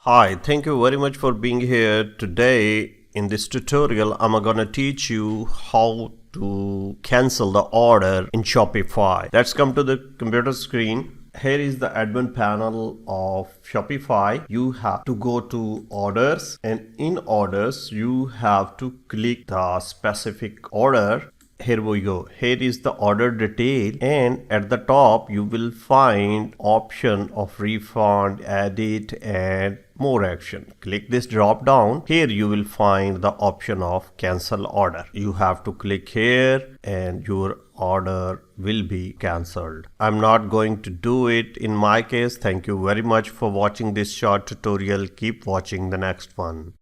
Hi, thank you very much for being here. Today in this tutorial, I'm gonna teach you how to cancel the order in Shopify. Let's come to the computer screen. Here is the admin panel of Shopify. You have to go to orders, and in orders you have to click the specific order. Here we go. Here is the order detail, and at the top you will find option of refund, edit, and more action. Click this drop down. Here you will find the option of cancel order. You have to click here and your order will be cancelled. I'm not going to do it in my case. Thank you very much for watching this short tutorial. Keep watching the next one.